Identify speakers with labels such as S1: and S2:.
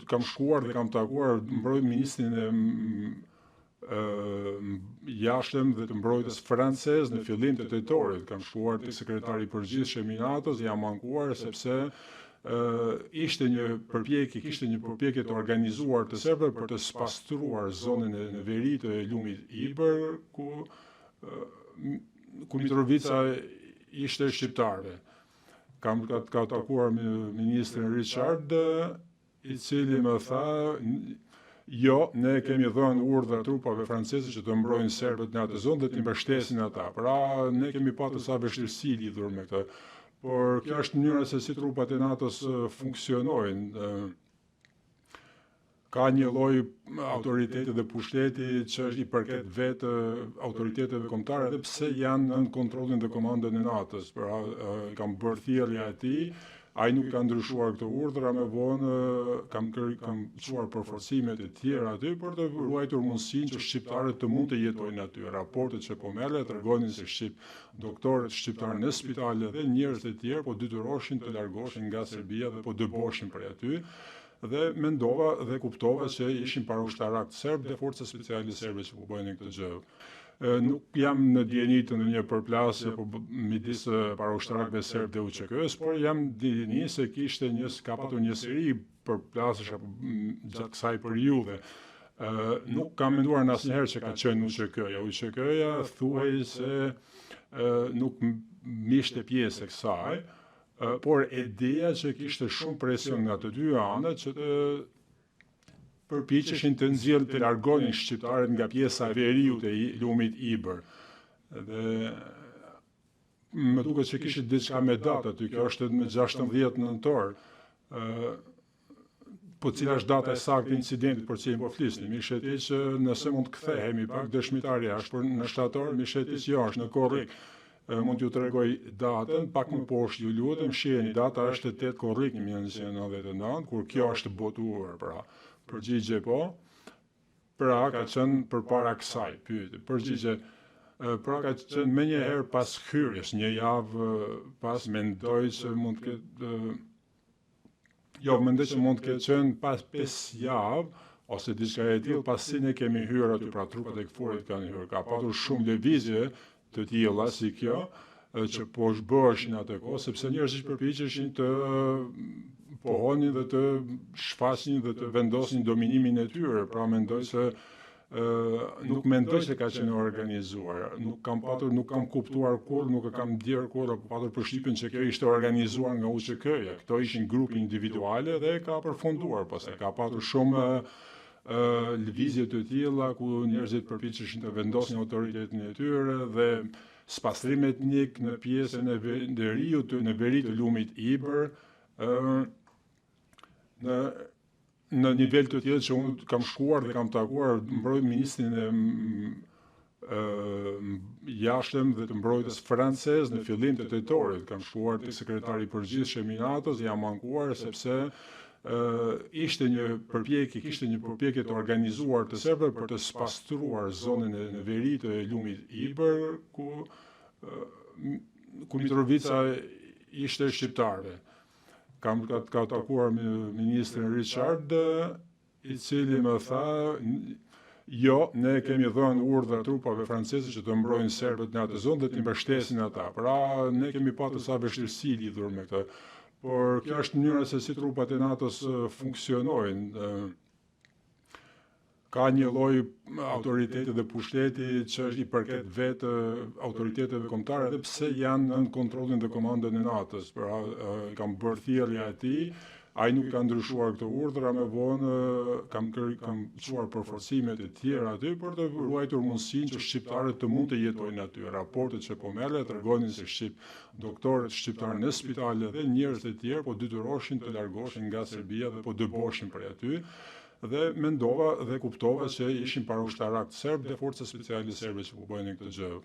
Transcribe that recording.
S1: kam shkuar dhe kam takuar ministrin e jashtëm dhe të mbrojtjes francez në fillim të tetorit. Kam shkuar te sekretari i përgjithshëm i NATO-s, jam ankuar sepse kishte një përpjekje të organizuar të serbëve për të spastruar zonën e veri të lumit Iber, ku Mitrovica ishte shqiptarëve. Kam takuar me ministrin Richard, i cili më tha, jo, ne kemi dhënë urdhër trupave franceze që të mbrojnë serbët në atë zonë dhe të mbështesin ata. Pra, ne kemi pasur sa vështirësi lidhur me këtë. Por kjo është mënyra se si trupat e NATO-s funksionojnë. Ka një lloj autoriteti dhe pushteti që i përket vetë autoriteteve kombëtare, edhe pse janë në kontrollin dhe komandën e NATO-s. Pra, kam bërë thirrje atij, ai nuk ka ndryshuar këtë urdhra, më vonë kam çuar përforcimet e tjera aty për të ruajtur mundësinë që shqiptarët të mund të jetojnë aty. Raportet që po merrle tregonin se doktorët shqiptarë në spitale dhe njerëz të tjerë po detyroshin të largoheshin nga Serbia dhe po dëboheshin prej aty. Dhe mendova dhe kuptova që ishin paraushtarak serb dhe forca speciale serbe që po bënin këtë gjë. Nuk jam në dieni të ndonjë përplasje midis paraushtarakëve serb dhe UÇK-s, por jam dieni se ka patur një seri përplasjesh gjatë kësaj periudhe. Nuk kam menduar asnjëherë që ka qenë UÇK-ja. UÇK-ja thuhej se nuk mishte pjesë e kësaj, por ideja që kishte shumë presion nga të dy anët që të përpiqeshin të nxjerrin të largonin shqiptarët nga pjesa e veriut e lumit Iber. Dhe më duket se kishte diçka me datë aty, kjo është në 16 nëntor. Po cila është data e saktë e incidentit për cilin po flisnim? Ishte që nëse mund të kthehemi pak dëshmitar jashtë, por në shtator më ishte që jo, është në korrik. Mund t'ju tregoj datën, pak më poshtë ju lutem, shiheni, data është 8 korrik 1999, kur kjo është botuar, pra. Përgjigje po. Pra ka qenë përpara kësaj pyetje. Përgjigje, pra ka qenë menjëherë pas hyrjes, një javë pas, mendoj që mund të mendoj që mund të ketë qenë pas 5 javë, ose diçka e tillë, pasi ne kemi hyrë aty, pra trupat e këfurit kanë hyrë. Ka patur shumë lëvizje të tilla si kjo, që po zhbëheshin atë kohë, sepse njerëzit përpiqeshin të pohonin dhe të shfaqnin dhe të vendosin dominimin e tyre. Pra mendoj se nuk mendoj se ka qenë organizuar. Nuk kam kuptuar kur, nuk e kam ndier kur, apo patur përshtypjen që kjo ishte organizuar nga UÇK-ja. Këto ishin grupe individuale dhe ka përfunduar, pastaj ka patur shumë lëvizje të tilla ku njerëzit përpiqeshin të vendosin autoritetin e tyre dhe spastrim etnik në pjesën e veriut në veri të lumit Iber në nivel të tillë që unë kam shkuar dhe kam takuar ministrin e jashtëm dhe të mbrojtjes francez në fillim të tetorit. Kam shkuar te sekretari i përgjithshëm i NATO-s, jam ankuar sepse kishte një përpjekje të organizuar të serbëve për të spastruar zonën e veri të lumit Iber, ku Mitrovica ishte shqiptarëve. Kam takuar me ministrin Richard, i cili më tha, jo, ne kemi dhënë urdhër trupave franceze që të mbrojnë serbët në atë zonë dhe të mbështesin ata. Pra, ne kemi pasur sa vështirësi lidhur me këtë. Por kjo është mënyra se si trupat e NATO-s funksionojnë. Ka një lloj autoriteti dhe pushteti që i përket vetë autoriteteve kombëtare, edhe pse janë në kontrollin dhe komandën e NATO-s. Pra, kam bërë thirrje atij, ai nuk ka ndryshuar këtë urdhra, më vonë kam çuar përforcimet e tjera aty për të ruajtur mundësinë që shqiptarët të mund të jetojnë aty. Raportet që po merrle tregonin se doktorët shqiptarë në spitale dhe njerëz të tjerë po detyroshin të largoheshin nga Serbia dhe po dëboheshin prej aty. Dhe mendova dhe kuptova që ishin paraushtarak serb dhe forca speciale serbe që po bënin këtë gjë.